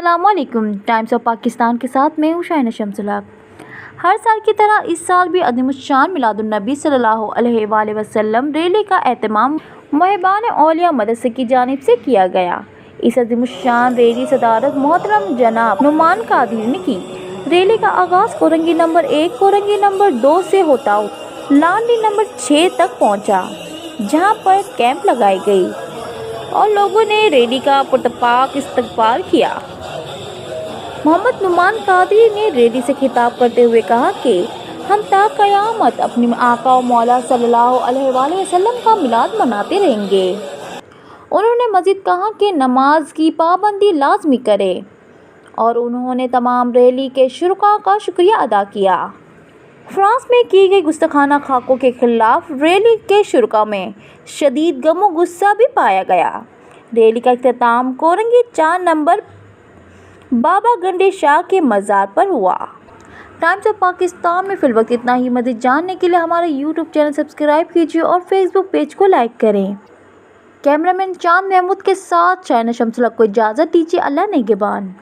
अस्सलामुअलैकुम। Times of Pakistan के साथ मैं हूँ शाहिना शम्सुल हक। हर साल की तरह इस साल भी अज़ीमुश्शान मिलादुन्नबी सल्लल्लाहु अलैहि वसल्लम रैली का एहतमाम मुहिबान औलिया मदरसे की जानिब से किया गया। इस अज़ीमुश्शान रैली सदारत मोहतरम जनाब नुमान कादरी ने की। रैली का आगाज़ कोरंगी नंबर 1, कोरंगी नंबर 2 से होता लांडी नंबर 6 तक पहुँचा, जहाँ पर कैंप लगाई गई और लोगों ने रैली का पुरतपाक इस्तकबाल किया। मोहम्मद नुमान कादरी ने रैली से खिताब करते हुए कहा कि हम ता क़यामत अपने आका और मौला सल्लल्लाहु अलैहि वसल्लम का मिलाद मनाते रहेंगे। उन्होंने मज़ीद कहा कि नमाज की पाबंदी लाजमी करें और उन्होंने तमाम रैली के शुरका का शुक्रिया अदा किया। फ्रांस में की गई गुस्ताखाना खाकों के खिलाफ रैली के शुरका में शदीद गमो गुस्सा भी पाया गया। रैली का इख्तिताम कोरंगी 4 नंबर बाबा गंडे शाह के मज़ार पर हुआ। टाइम्स ऑफ पाकिस्तान में फिलवक्त इतना ही। मज़ीद जानने के लिए हमारा यूट्यूब चैनल सब्सक्राइब कीजिए और फेसबुक पेज को लाइक करें। कैमरामैन चांद महमूद के साथ शाहिना शम्सुल हक को इजाज़त दीजिए। अल्लाह निगहबान।